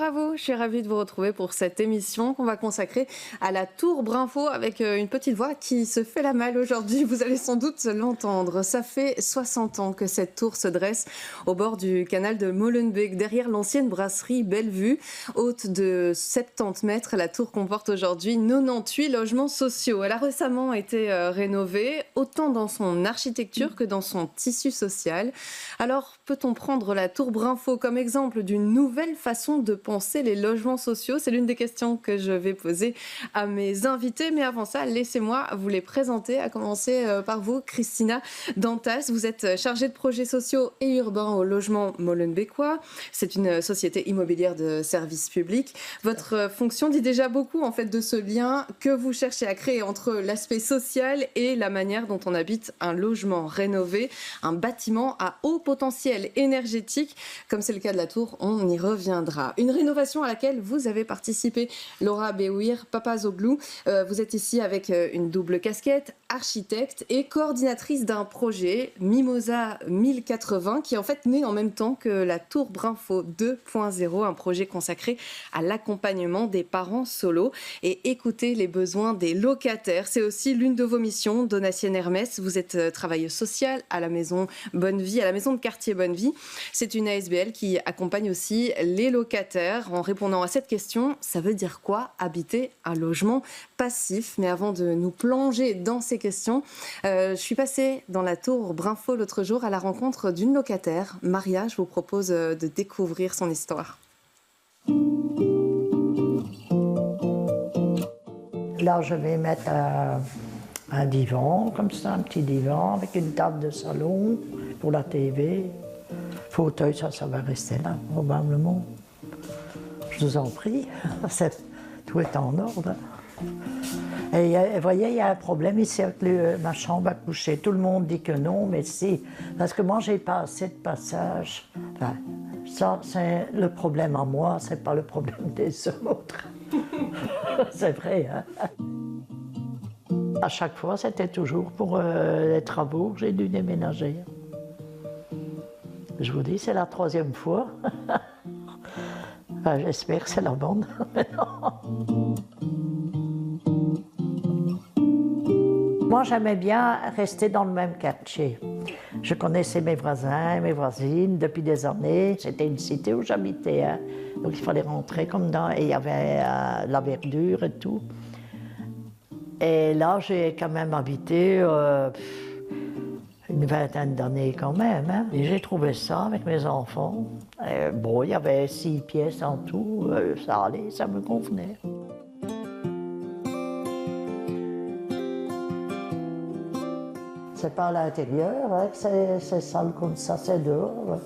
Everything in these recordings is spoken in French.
à vous, je suis ravie de vous retrouver pour cette émission qu'on va consacrer à la Tour Brinfo avec une petite voix qui se fait la malle aujourd'hui, vous allez sans doute l'entendre. Ça fait 60 ans que cette tour se dresse au bord du canal de Molenbeek, derrière l'ancienne brasserie Bellevue. Haute de 70 mètres, la tour comporte aujourd'hui 98 logements sociaux. Elle a récemment été rénovée, autant dans son architecture que dans son tissu social. Alors, peut-on prendre la Tour Brinfo comme exemple d'une nouvelle façon de penser les logements sociaux? C'est l'une des questions que je vais poser à mes invités. Mais avant ça, laissez-moi vous les présenter, à commencer par vous, Christina Dantas. Vous êtes chargée de projets sociaux et urbains au logement molenbeekois. C'est une société immobilière de services publics. Votre fonction dit déjà beaucoup en fait de ce lien que vous cherchez à créer entre l'aspect social et la manière dont on habite un logement rénové, un bâtiment à haut potentiel énergétique, comme c'est le cas de la tour, on y reviendra. Une rénovation à laquelle vous avez participé, Laura Béouir Papazoglou. Vous êtes ici avec une double casquette, architecte et coordinatrice d'un projet, Mimosa 1080, qui est en fait né en même temps que la Tour Brinfo 2.0, un projet consacré à l'accompagnement des parents solos et écouter les besoins des locataires. C'est aussi l'une de vos missions, Donatienne Hermès. Vous êtes travailleuse sociale à la maison Bonne Vie, à la maison de quartier Bonne Vie. C'est une ASBL qui accompagne aussi les locataires. En répondant à cette question, ça veut dire quoi habiter un logement passif? Mais avant de nous plonger dans ces questions, je suis passée dans la tour Brinfo l'autre jour à la rencontre d'une locataire. Maria, je vous propose de découvrir son histoire. Là, je vais mettre un divan, comme ça, un petit divan, avec une table de salon pour la TV. Fauteuil, ça va rester là, probablement. Je vous en prie, tout est en ordre. Et vous voyez, il y a un problème ici avec ma chambre à coucher. Tout le monde dit que non, mais si. Parce que moi, j'ai pas assez de passages. Enfin, ça, c'est le problème à moi, c'est pas le problème des autres. C'est vrai, hein? À chaque fois, c'était toujours pour les travaux que j'ai dû déménager. Je vous dis, c'est la 3e fois. Enfin, j'espère que c'est la bonne. Moi, j'aimais bien rester dans le même quartier. Je connaissais mes voisins et mes voisines depuis des années. C'était une cité où j'habitais, hein. Donc il fallait rentrer comme dans... Et il y avait la verdure et tout. Et là, j'ai quand même habité une vingtaine d'années quand même, hein. Et j'ai trouvé ça avec mes enfants. Et bon, il y avait 6 pièces en tout. Ça allait, ça me convenait. C'est pas à l'intérieur, hein, que c'est sale comme ça, c'est dehors. Ouais.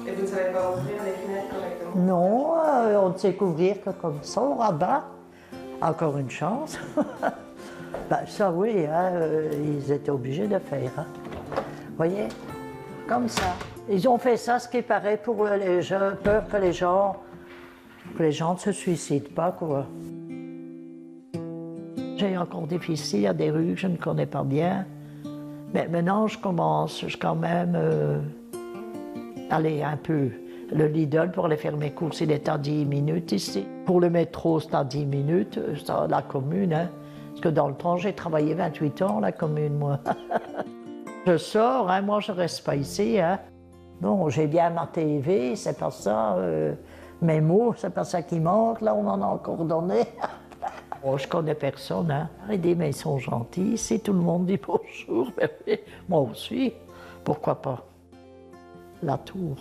Et vous ne savez pas ouvrir les fenêtres correctement? Non, on ne sait qu'ouvrir que comme ça, au rabat. Encore une chance. Ben, ça oui, hein, ils étaient obligés de faire. Hein. Vous voyez, comme ça. Ils ont fait ça, ce qui paraît, pour les gens, peur que les gens ne se suicident pas, quoi. J'ai encore difficile, il y a des rues que je ne connais pas bien. Mais maintenant, je commence quand même aller un peu. Le Lidl, pour aller faire mes courses, il est à 10 minutes ici. Pour le métro, c'est à 10 minutes, la commune. Hein. Parce que dans le temps, j'ai travaillé 28 ans, la commune, moi. Je sors, hein, moi, je ne reste pas ici. Hein. Bon, j'ai bien ma TV, c'est pas ça. Mes mots, c'est pas ça qui manque. Là, on en a encore donné. Oh, je connais personne, hein. Il dit, mais ils sont gentils ici, tout le monde dit bonjour. Mais oui, moi aussi, pourquoi pas. La tour.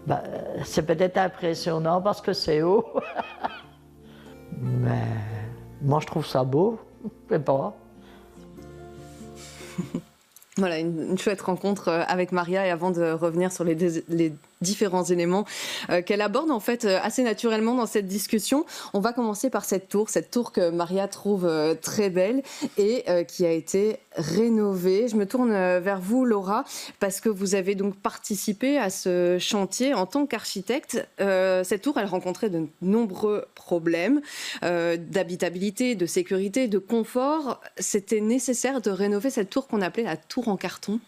Ben, c'est peut-être impressionnant parce que c'est haut. Mais moi, je trouve ça beau, je sais pas. Voilà, une chouette rencontre avec Maria. Et avant de revenir sur les différents éléments qu'elle aborde en fait assez naturellement dans cette discussion, on va commencer par cette tour que Maria trouve très belle et qui a été rénovée. Je me tourne vers vous, Laura, parce que vous avez donc participé à ce chantier en tant qu'architecte. Cette tour, elle rencontrait de nombreux problèmes d'habitabilité, de sécurité, de confort. C'était nécessaire de rénover cette tour qu'on appelait la tour en carton.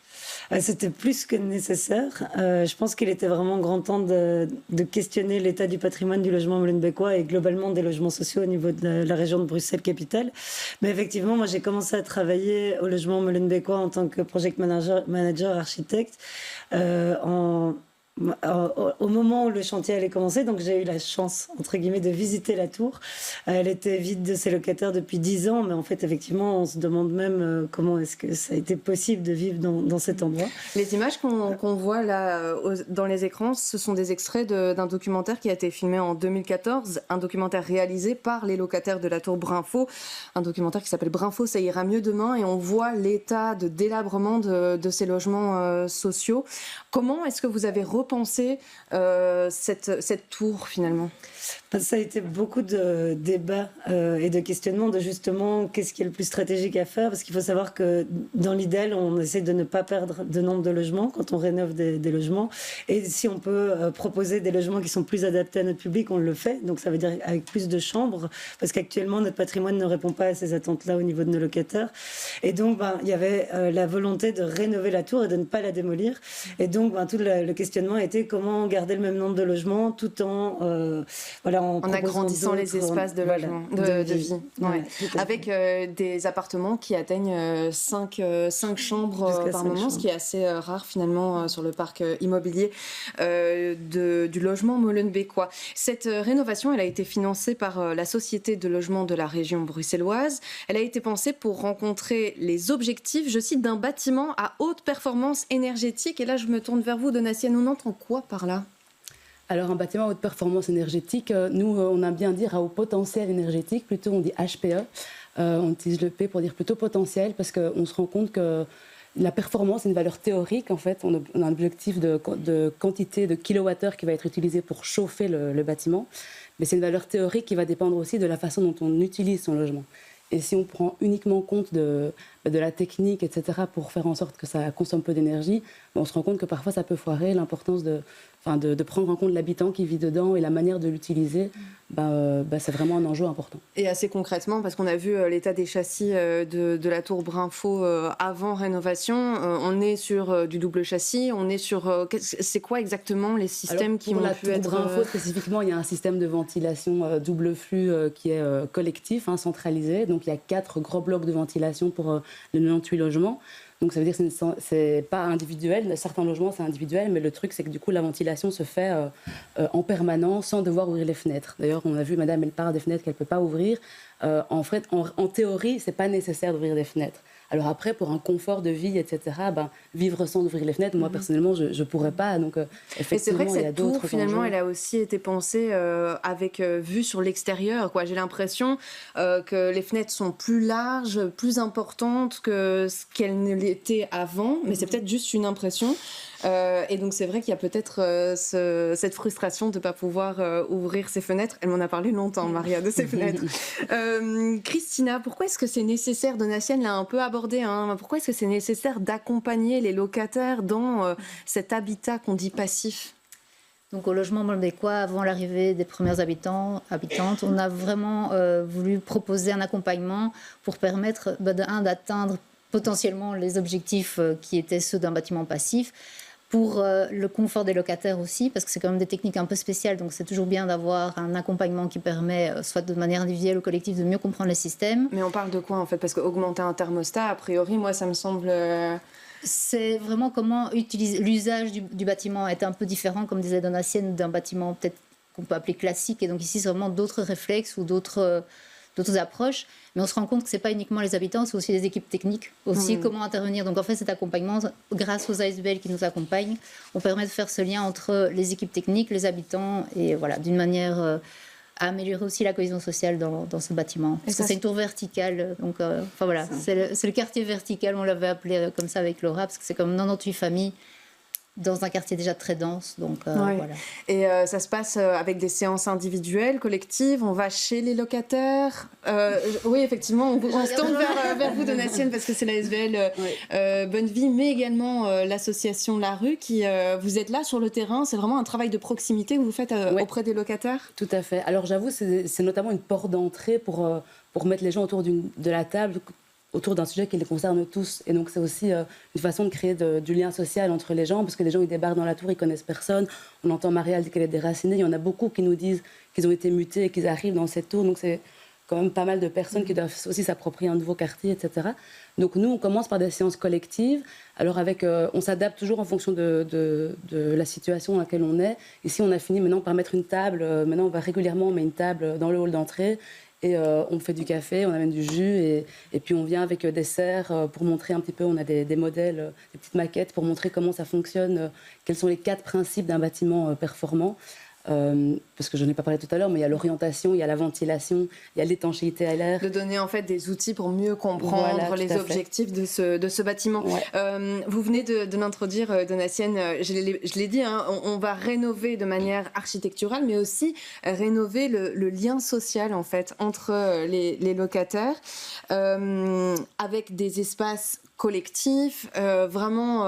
C'était plus que nécessaire. Je pense qu'il était vraiment grand temps de questionner l'état du patrimoine du logement molenbeekois et globalement des logements sociaux au niveau de la région de Bruxelles-Capitale. Mais effectivement, moi j'ai commencé à travailler au logement molenbeekois en tant que project manager architecte au moment où le chantier allait commencer, donc j'ai eu la chance, entre guillemets, de visiter la tour. Elle était vide de ses locataires depuis 10 ans, mais en fait, effectivement, on se demande même comment est-ce que ça a été possible de vivre dans cet endroit. Les images qu'on voit là dans les écrans, ce sont des extraits d'un documentaire qui a été filmé en 2014, un documentaire réalisé par les locataires de la tour Brinfo, un documentaire qui s'appelle Brinfo, ça ira mieux demain, et on voit l'état de délabrement de ces logements sociaux. Comment est-ce que vous avez repensé cette tour finalement ? Ça a été beaucoup de débats et de questionnements de justement qu'est-ce qui est le plus stratégique à faire, parce qu'il faut savoir que dans l'idéal, on essaie de ne pas perdre de nombre de logements quand on rénove des logements, et si on peut proposer des logements qui sont plus adaptés à notre public, on le fait, donc ça veut dire avec plus de chambres, parce qu'actuellement notre patrimoine ne répond pas à ces attentes-là au niveau de nos locataires, et donc il y avait la volonté de rénover la tour et de ne pas la démolir, et donc tout le questionnement a été comment garder le même nombre de logements tout en en agrandissant les espaces de logement, de vie. Ouais. Avec des appartements qui atteignent 5 chambres par moment, ce qui est assez rare finalement sur le parc immobilier du logement molenbeekois. Cette rénovation, elle a été financée par la Société de logement de la région bruxelloise. Elle a été pensée pour rencontrer les objectifs, je cite, d'un bâtiment à haute performance énergétique. Et là, je me tourne vers vous, Donatienne, on entend quoi par là ? Alors, un bâtiment à haute performance énergétique, nous, on aime bien dire à haut potentiel énergétique, plutôt on dit HPE. On utilise le P pour dire plutôt potentiel, parce qu'on se rend compte que la performance est une valeur théorique. En fait, on a un objectif de quantité de kilowattheures qui va être utilisé pour chauffer le bâtiment. Mais c'est une valeur théorique qui va dépendre aussi de la façon dont on utilise son logement. Et si on prend uniquement compte de la technique, etc., pour faire en sorte que ça consomme peu d'énergie, on se rend compte que parfois ça peut foirer. L'importance de prendre en compte l'habitant qui vit dedans et la manière de l'utiliser, c'est vraiment un enjeu important. Et assez concrètement, parce qu'on a vu l'état des châssis de la tour Brinfo avant rénovation, on est sur du double châssis, on est sur... c'est quoi exactement les systèmes qui ont pu être... Pour la tour Brinfo spécifiquement, il y a un système de ventilation double flux qui est collectif, centralisé. Donc il y a 4 gros blocs de ventilation pour les 98 logements. Donc ça veut dire que c'est pas individuel. Certains logements, c'est individuel, mais le truc, c'est que du coup, la ventilation se fait en permanence sans devoir ouvrir les fenêtres. D'ailleurs, on a vu, madame, elle parle des fenêtres qu'elle ne peut pas ouvrir. En fait, en théorie, c'est pas nécessaire d'ouvrir des fenêtres. Alors après, pour un confort de vie, etc., vivre sans ouvrir les fenêtres, moi, personnellement, je ne pourrais pas. Donc, effectivement, et c'est vrai que il y a cette d'autres tour, finalement, enjeux. elle a aussi été pensée avec vue sur l'extérieur, quoi. J'ai l'impression que les fenêtres sont plus larges, plus importantes que ce qu'elles ne l'étaient avant, mais c'est peut-être juste une impression. Et donc c'est vrai qu'il y a peut-être cette frustration de ne pas pouvoir ouvrir ses fenêtres. Elle m'en a parlé longtemps, Maria, de ses fenêtres. Christina, pourquoi est-ce que c'est nécessaire, Donatienne l'a un peu abordé, pourquoi est-ce que c'est nécessaire d'accompagner les locataires dans cet habitat qu'on dit passif ? Donc au logement molenbeekois, avant l'arrivée des premières habitantes, on a vraiment voulu proposer un accompagnement pour permettre d'atteindre potentiellement les objectifs qui étaient ceux d'un bâtiment passif, pour le confort des locataires aussi, parce que c'est quand même des techniques un peu spéciales, donc c'est toujours bien d'avoir un accompagnement qui permet, soit de manière individuelle ou collective, de mieux comprendre les systèmes. Mais on parle de quoi en fait ? Parce qu'augmenter un thermostat, a priori, moi ça me semble... C'est vraiment comment utiliser l'usage du bâtiment est un peu différent, comme disait Donatienne, d'un bâtiment peut-être qu'on peut appeler classique, et donc ici c'est vraiment d'autres réflexes ou d'autres approches, mais on se rend compte que ce n'est pas uniquement les habitants, c'est aussi les équipes techniques, aussi comment intervenir. Donc en fait cet accompagnement, grâce aux ASBL qui nous accompagnent, on permet de faire ce lien entre les équipes techniques, les habitants, et voilà, d'une manière à améliorer aussi la cohésion sociale dans ce bâtiment. Parce que c'est une tour verticale, donc voilà, c'est le quartier vertical, on l'avait appelé comme ça avec Laura, parce que c'est comme 98 familles dans un quartier déjà très dense. Donc, Ouais. voilà. Et ça se passe avec des séances individuelles, collectives, on va chez les locataires. Oui, effectivement, on se tourne vers vous, Donatienne, parce que c'est la SVL Bonne Vie, mais également l'association La Rue, qui vous êtes là sur le terrain. C'est vraiment un travail de proximité que vous faites auprès des locataires. Tout à fait. Alors j'avoue, c'est notamment une porte d'entrée pour mettre les gens autour de la table, autour d'un sujet qui les concerne tous. Et donc c'est aussi une façon de créer du lien social entre les gens, parce que les gens, ils débarquent dans la tour, ils connaissent personne. On entend Marielle dire qu'elle est déracinée. Il y en a beaucoup qui nous disent qu'ils ont été mutés et qu'ils arrivent dans cette tour. Donc c'est quand même pas mal de personnes qui doivent aussi s'approprier un nouveau quartier, etc. Donc nous, on commence par des séances collectives. Alors on s'adapte toujours en fonction de la situation dans laquelle on est. Ici, on a fini maintenant par mettre une table. Maintenant, on met une table dans le hall d'entrée. Et on fait du café, on amène du jus et puis on vient avec des serres pour montrer un petit peu, on a des modèles, des petites maquettes pour montrer comment ça fonctionne, quels sont les 4 principes d'un bâtiment performant. Parce que je n'en ai pas parlé tout à l'heure, mais il y a l'orientation, il y a la ventilation, il y a l'étanchéité à l'air. De donner en fait des outils pour mieux comprendre les objectifs de ce bâtiment. Ouais. Vous venez de l'introduire, Donatienne, je l'ai dit, hein, on va rénover de manière architecturale, mais aussi rénover le lien social en fait entre les locataires, avec des espaces collectif, vraiment,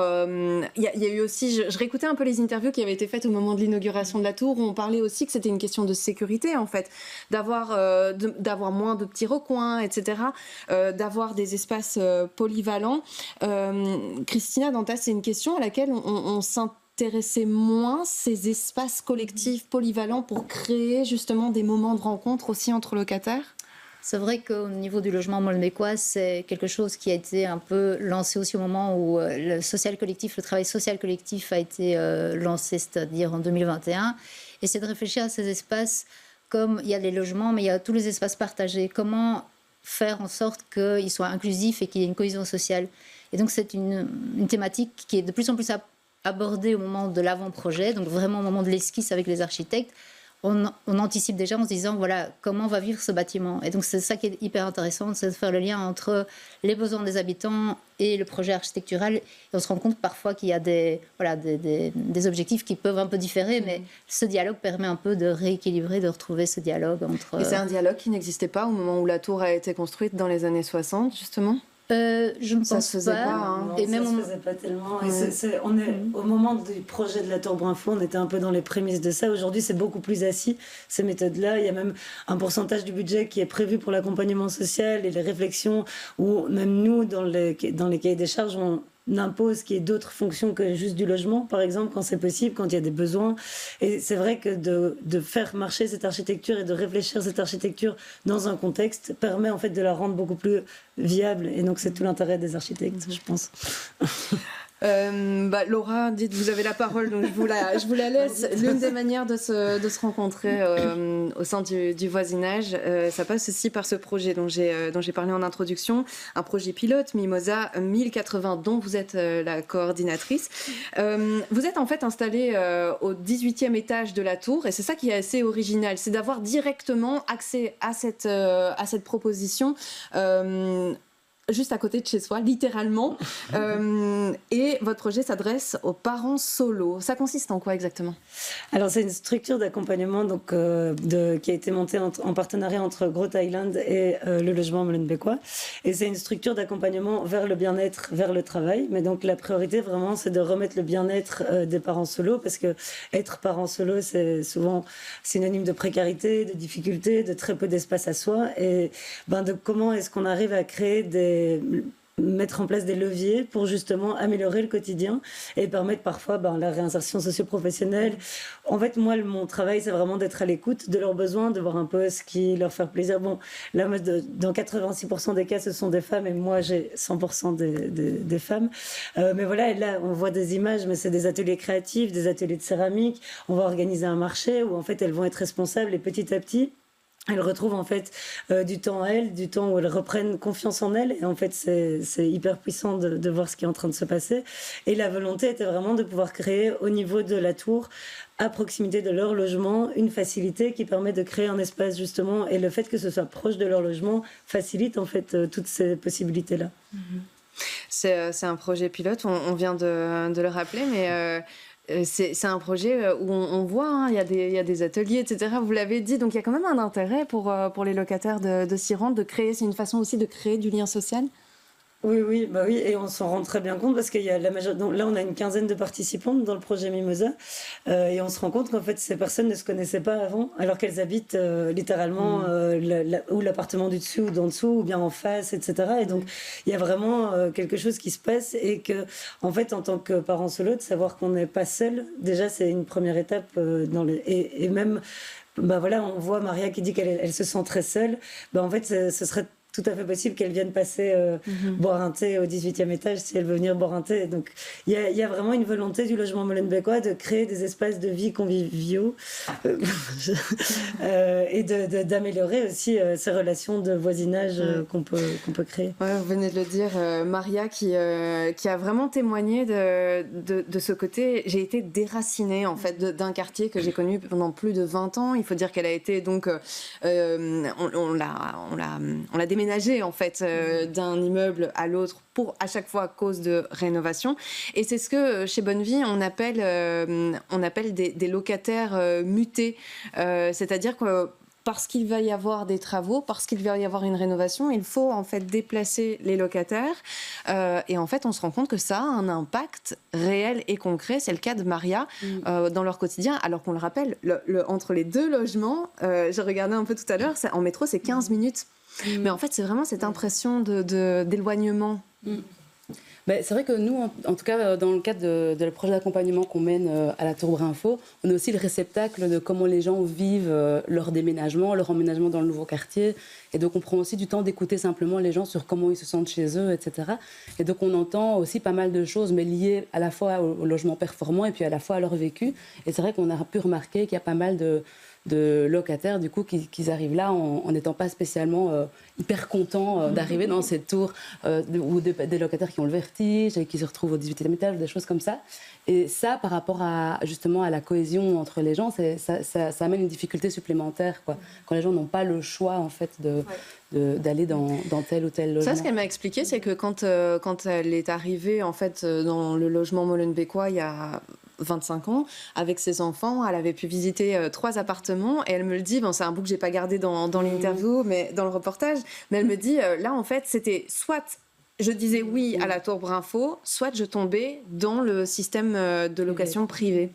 il y a eu aussi, je réécoutais un peu les interviews qui avaient été faites au moment de l'inauguration de la tour, où on parlait aussi que c'était une question de sécurité en fait, d'avoir moins de petits recoins, etc., d'avoir des espaces polyvalents. Christina Dantas, c'est une question à laquelle on s'intéressait moins, ces espaces collectifs polyvalents pour créer justement des moments de rencontre aussi entre locataires. C'est vrai qu'au niveau du logement molenbeekois, c'est quelque chose qui a été un peu lancé aussi au moment où le travail social collectif a été lancé, c'est-à-dire en 2021. Et c'est de réfléchir à ces espaces comme il y a les logements, mais il y a tous les espaces partagés. Comment faire en sorte qu'ils soient inclusifs et qu'il y ait une cohésion sociale. Et donc c'est une thématique qui est de plus en plus abordée au moment de l'avant-projet, donc vraiment au moment de l'esquisse avec les architectes. On anticipe déjà en se disant, voilà, comment va vivre ce bâtiment. Et donc, c'est ça qui est hyper intéressant, c'est de faire le lien entre les besoins des habitants et le projet architectural. Et on se rend compte parfois qu'il y a des objectifs qui peuvent un peu différer, mais ce dialogue permet un peu de rééquilibrer, de retrouver ce dialogue entre... Et c'est un dialogue qui n'existait pas au moment où la tour a été construite dans les années 60, justement ? Je ne pense pas. Hein. Non, et même ça se faisait pas tellement. Et on est au moment du projet de la tour Brunfaux, on était un peu dans les prémices de ça. Aujourd'hui, c'est beaucoup plus assis, ces méthodes-là. Il y a même un pourcentage du budget qui est prévu pour l'accompagnement social et les réflexions, où même nous, dans les cahiers des charges, on impose qu'il y ait d'autres fonctions que juste du logement, par exemple, quand c'est possible, quand il y a des besoins. Et c'est vrai que de faire marcher cette architecture et de réfléchir cette architecture dans un contexte permet en fait de la rendre beaucoup plus viable. Et donc c'est tout l'intérêt des architectes, je pense. Laura, dites, vous avez la parole, donc je vous la laisse. L'une des manières de se rencontrer au sein du voisinage, ça passe aussi par ce projet dont j'ai parlé en introduction, un projet pilote, Mimosa 1080, dont vous êtes la coordinatrice. Vous êtes en fait installée au 18e étage de la tour, et c'est ça qui est assez original, c'est d'avoir directement accès à cette proposition juste à côté de chez soi, littéralement. Et votre projet s'adresse aux parents solos. Ça consiste en quoi exactement ? Alors, c'est une structure d'accompagnement qui a été montée en partenariat entre Growth Island et le logement molenbeekois. Et c'est une structure d'accompagnement vers le bien-être, vers le travail. Mais donc, la priorité, vraiment, c'est de remettre le bien-être des parents solos, parce que être parent solo, c'est souvent synonyme de précarité, de difficulté, de très peu d'espace à soi. Et de comment est-ce qu'on arrive à créer mettre en place des leviers pour justement améliorer le quotidien et permettre parfois la réinsertion socio-professionnelle. En fait, moi, mon travail, c'est vraiment d'être à l'écoute de leurs besoins, de voir un peu ce qui leur fait plaisir. Bon, là, dans 86% des cas, ce sont des femmes, et moi, j'ai 100% des femmes. Mais voilà, et là, on voit des images, mais c'est des ateliers créatifs, des ateliers de céramique. On va organiser un marché où, en fait, elles vont être responsables, et petit à petit, elles retrouvent en fait du temps à elles, du temps où elles reprennent confiance en elles. Et en fait, c'est hyper puissant de voir ce qui est en train de se passer. Et la volonté était vraiment de pouvoir créer au niveau de la tour, à proximité de leur logement, une facilité qui permet de créer un espace justement. Et le fait que ce soit proche de leur logement facilite en fait toutes ces possibilités-là. C'est un projet pilote, on vient de le rappeler, mais c'est un projet où on voit, hein, il y a des ateliers, etc. Vous l'avez dit, donc il y a quand même un intérêt pour les locataires de s'y rendre, de créer, c'est une façon aussi de créer du lien social. Oui, bah oui, et on s'en rend très bien compte parce qu'il y a donc là on a une quinzaine de participantes dans le projet Mimosa et on se rend compte qu'en fait ces personnes ne se connaissaient pas avant alors qu'elles habitent littéralement ou l'appartement du dessus ou d'en dessous ou bien en face, etc. Et donc il y a vraiment quelque chose qui se passe et que en fait en tant que parent solo de savoir qu'on n'est pas seul, déjà c'est une première étape et même bah voilà, on voit Maria qui dit qu'elle se sent très seule. Bah en fait ce serait tout à fait possible qu'elle vienne passer boire un thé au 18e étage si elle veut venir boire un thé. Donc il y a vraiment une volonté du logement Molenbeekois de créer des espaces de vie conviviaux et d'améliorer aussi ces relations de voisinage qu'on peut créer. Ouais, vous venez de le dire, Maria qui a vraiment témoigné de ce côté. J'ai été déracinée en fait d'un quartier que j'ai connu pendant plus de 20 ans. Il faut dire qu'elle a été donc on l'a déménagée en fait d'un immeuble à l'autre pour à chaque fois à cause de rénovation. Et c'est ce que chez Bonnevie on appelle des locataires mutés, c'est-à-dire que parce qu'il va y avoir des travaux, parce qu'il va y avoir une rénovation, il faut en fait déplacer les locataires. Et en fait, on se rend compte que ça a un impact réel et concret. C'est le cas de Maria dans leur quotidien. Alors qu'on le rappelle, entre les deux logements, j'ai regardé un peu tout à l'heure, en métro, c'est 15 minutes. Mais en fait, c'est vraiment cette impression d'éloignement. Ben, c'est vrai que nous, en tout cas, dans le cadre de le projet d'accompagnement qu'on mène à la Tour Brinfo, on est aussi le réceptacle de comment les gens vivent leur déménagement, leur emménagement dans le nouveau quartier. Et donc, on prend aussi du temps d'écouter simplement les gens sur comment ils se sentent chez eux, etc. Et donc, on entend aussi pas mal de choses, mais liées à la fois au logement performant et puis à la fois à leur vécu. Et c'est vrai qu'on a pu remarquer qu'il y a pas mal de locataires du coup qui arrivent là en n'étant pas spécialement hyper contents d'arriver dans cette tour ou des locataires qui ont le vertige et qui se retrouvent au 18e étage, des choses comme ça. Et ça, par rapport à justement à la cohésion entre les gens, ça amène une difficulté supplémentaire, quoi. Quand les gens n'ont pas le choix en fait d'aller dans tel ou tel logement. Ça, ce qu'elle m'a expliqué, c'est que quand elle est arrivée en fait dans le logement Molenbeekois il y a 25 ans, avec ses enfants, elle avait pu visiter 3 appartements et elle me le dit, bon, c'est un bout que j'ai pas gardé dans l'interview, mais dans le reportage, mais elle me dit, là en fait c'était soit je disais oui à la Tour Brinfo, soit je tombais dans le système de location privée.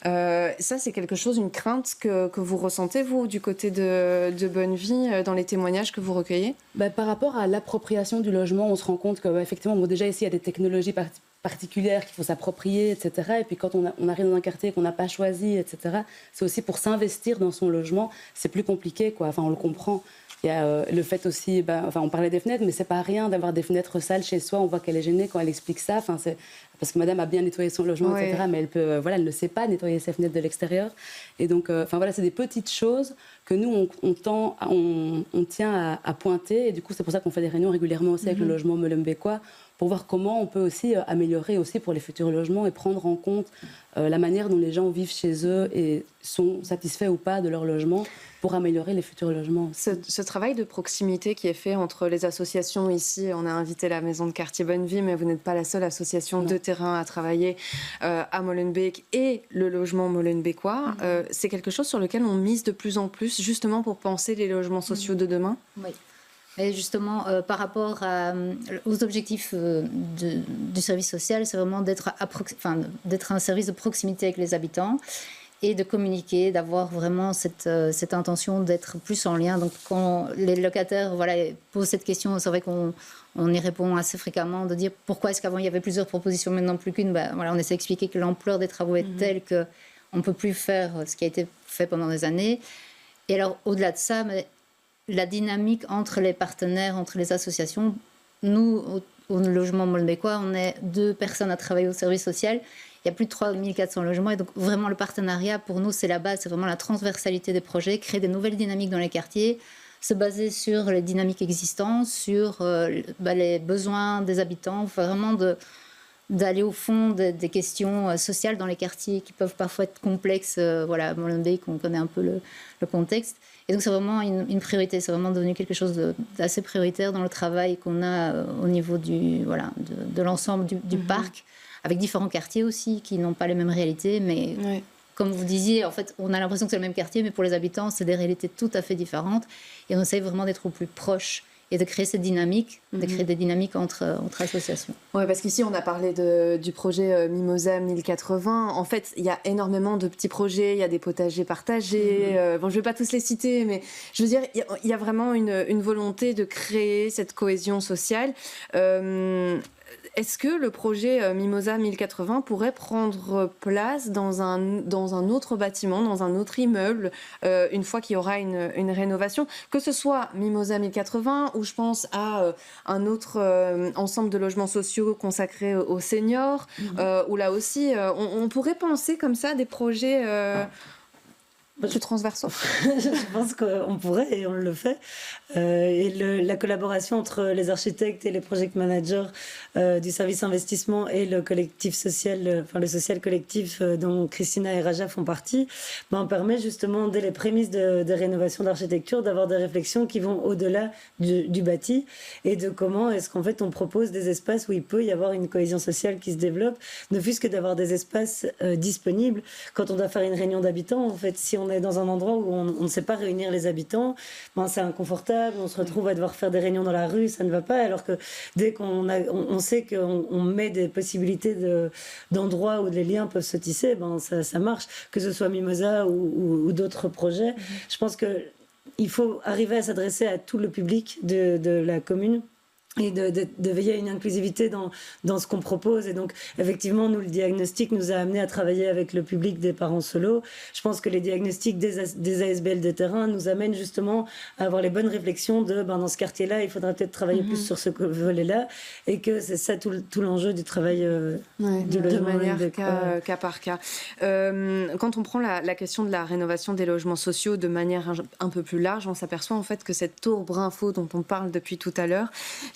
Ça, c'est quelque chose, une crainte que vous ressentez, vous, du côté de Bonnevie, dans les témoignages que vous recueillez? Par rapport à l'appropriation du logement, on se rend compte que, effectivement, déjà ici, il y a des technologies particulières qu'il faut s'approprier, etc. Et puis quand on arrive dans un quartier qu'on n'a pas choisi, etc., c'est aussi pour s'investir dans son logement, c'est plus compliqué, quoi. Enfin, on le comprend. Il y a le fait aussi, on parlait des fenêtres, mais c'est pas rien d'avoir des fenêtres sales chez soi. On voit qu'elle est gênée quand elle explique ça. Enfin, c'est parce que madame a bien nettoyé son logement, etc. Mais elle ne sait pas nettoyer ses fenêtres de l'extérieur. Et donc, c'est des petites choses que nous, on tient à pointer. Et du coup, c'est pour ça qu'on fait des réunions régulièrement aussi avec le logement Molenbeekois pour voir comment on peut aussi améliorer aussi pour les futurs logements et prendre en compte la manière dont les gens vivent chez eux et sont satisfaits ou pas de leur logement pour améliorer les futurs logements. Ce travail de proximité qui est fait entre les associations ici, on a invité la maison de quartier Bonnevie, mais vous n'êtes pas la seule association de terrain à travailler à Molenbeek et le logement Molenbeekois. C'est quelque chose sur lequel on mise de plus en plus, justement pour penser les logements sociaux de demain. Oui. Et justement, par rapport aux objectifs du service social, c'est vraiment d'être un service de proximité avec les habitants et de communiquer, d'avoir vraiment cette intention d'être plus en lien. Donc quand les locataires posent cette question, c'est vrai qu'on y répond assez fréquemment, de dire pourquoi est-ce qu'avant il y avait plusieurs propositions, maintenant plus qu'une. On essaie d'expliquer que l'ampleur des travaux est telle qu'on ne peut plus faire ce qui a été fait pendant des années. Et alors, au-delà de ça, la dynamique entre les partenaires, entre les associations, nous, au logement Molenbeekois, on est 2 personnes à travailler au service social. Il y a plus de 3400 logements et donc vraiment le partenariat, pour nous, c'est la base, c'est vraiment la transversalité des projets, créer des nouvelles dynamiques dans les quartiers, se baser sur les dynamiques existantes, sur les besoins des habitants, vraiment d'aller au fond des questions sociales dans les quartiers qui peuvent parfois être complexes. Voilà, à Molenbeek, on connaît un peu le contexte. Et donc c'est vraiment une priorité, c'est vraiment devenu quelque chose d'assez prioritaire dans le travail qu'on a au niveau de l'ensemble du parc, avec différents quartiers aussi qui n'ont pas les mêmes réalités, mais comme vous disiez, en fait, on a l'impression que c'est le même quartier, mais pour les habitants, c'est des réalités tout à fait différentes. Et on essaye vraiment d'être au plus proche et de créer cette dynamique, de créer des dynamiques entre associations. Oui, parce qu'ici, on a parlé du projet Mimosa 1080. En fait, il y a énormément de petits projets, il y a des potagers partagés. Bon, je ne vais pas tous les citer, mais je veux dire, il y a vraiment une volonté de créer cette cohésion sociale. Est-ce que le projet Mimosa 1080 pourrait prendre place dans un autre bâtiment, dans un autre immeuble, une fois qu'il y aura une rénovation, que ce soit Mimosa 1080 ou je pense à un autre ensemble de logements sociaux consacrés aux seniors, où là aussi on pourrait penser comme ça des projets plus transversaux. Je pense qu'on pourrait et on le fait. Et la collaboration entre les architectes et les project managers du service investissement et le collectif social, le social collectif dont Christina et Raja font partie, on permet justement dès les prémices de rénovation d'architecture d'avoir des réflexions qui vont au-delà du bâti et de comment est-ce qu'en fait on propose des espaces où il peut y avoir une cohésion sociale qui se développe, ne fût-ce que d'avoir des espaces disponibles. Quand on doit faire une réunion d'habitants, en fait, si on est dans un endroit où on ne sait pas réunir les habitants, c'est inconfortable, on se retrouve à devoir faire des réunions dans la rue, ça ne va pas, alors que dès on sait qu'on met des possibilités d'endroits où les liens peuvent se tisser, ça marche, que ce soit Mimosa ou d'autres projets. Je pense qu'il faut arriver à s'adresser à tout le public de la commune et de veiller à une inclusivité dans ce qu'on propose. Et donc, effectivement, nous, le diagnostic nous a amené à travailler avec le public des parents solos. Je pense que les diagnostics des ASBL de terrain nous amènent justement à avoir les bonnes réflexions dans ce quartier-là, il faudrait peut-être travailler plus sur ce volet-là, et que c'est ça tout l'enjeu du travail du logement. De manière cas par cas. Quand on prend la question de la rénovation des logements sociaux de manière un peu plus large, on s'aperçoit en fait que cette tour Brinfo dont on parle depuis tout à l'heure,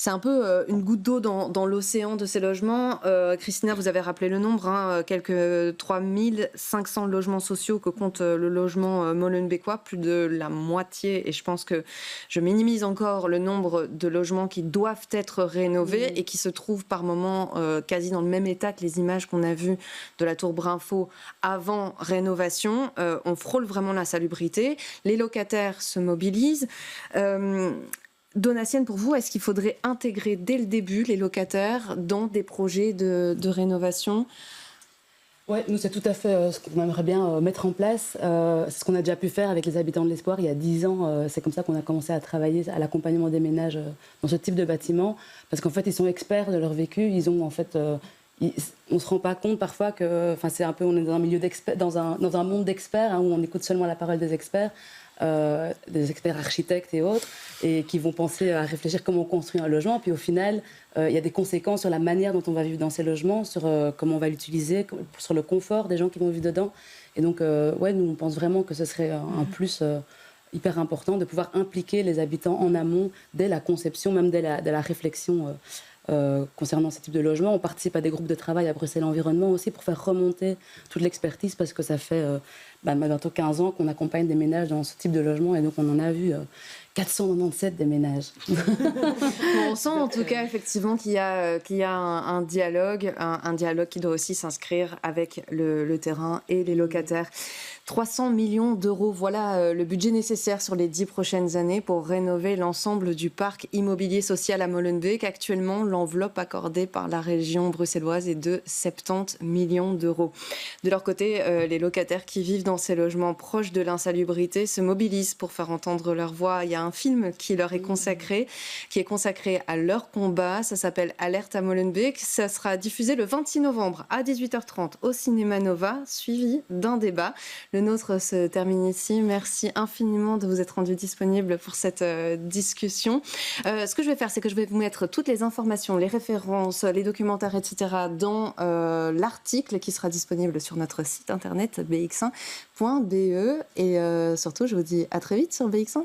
c'est un peu une goutte d'eau dans l'océan de ces logements. Christina, vous avez rappelé le nombre, quelques 3500 logements sociaux que compte le logement molenbeekois, plus de la moitié, et je pense que je minimise encore le nombre de logements qui doivent être rénovés et qui se trouvent par moments quasi dans le même état que les images qu'on a vues de la tour Brinfo avant rénovation. On frôle vraiment l'insalubrité. Les locataires se mobilisent. Donatienne, pour vous, est-ce qu'il faudrait intégrer dès le début les locataires dans des projets de rénovation ? Oui, nous, c'est tout à fait ce qu'on aimerait bien mettre en place. C'est ce qu'on a déjà pu faire avec les Habitants de l'Espoir il y a 10 ans. C'est comme ça qu'on a commencé à travailler à l'accompagnement des ménages dans ce type de bâtiment. Parce qu'en fait, ils sont experts de leur vécu. Ils ont en fait... on ne se rend pas compte parfois que... c'est un peu... On est dans un milieu d'experts, dans un monde d'experts où on écoute seulement la parole des experts architectes et autres, et qui vont penser à réfléchir comment on construit un logement. Puis au final, il y a des conséquences sur la manière dont on va vivre dans ces logements, sur comment on va l'utiliser, sur le confort des gens qui vont vivre dedans. Et donc, nous, on pense vraiment que ce serait un plus hyper important de pouvoir impliquer les habitants en amont, dès la conception, même dès la réflexion concernant ce type de logement. On participe à des groupes de travail à Bruxelles Environnement aussi pour faire remonter toute l'expertise, parce que ça fait bientôt 15 ans qu'on accompagne des ménages dans ce type de logement, et donc on en a vu 497 des ménages. On sent en tout cas effectivement qu'il y a un dialogue qui doit aussi s'inscrire avec le terrain et les locataires. 300 millions d'euros, voilà le budget nécessaire sur les 10 prochaines années pour rénover l'ensemble du parc immobilier social à Molenbeek. Actuellement, l'enveloppe accordée par la région bruxelloise est de 70 millions d'euros. De leur côté, les locataires qui vivent dans ces logements proches de l'insalubrité se mobilisent pour faire entendre leur voix. Il y a un film qui leur est consacré, à leur combat. Ça s'appelle Alerte à Molenbeek. Ça sera diffusé le 26 novembre à 18h30 au Cinéma Nova, suivi d'un débat. Le nôtre se termine ici. Merci infiniment de vous être rendu disponible pour cette discussion. Ce que je vais faire, c'est que je vais vous mettre toutes les informations, les références, les documentaires, etc. dans l'article qui sera disponible sur notre site internet bx1.be. Et surtout, je vous dis à très vite sur BX1.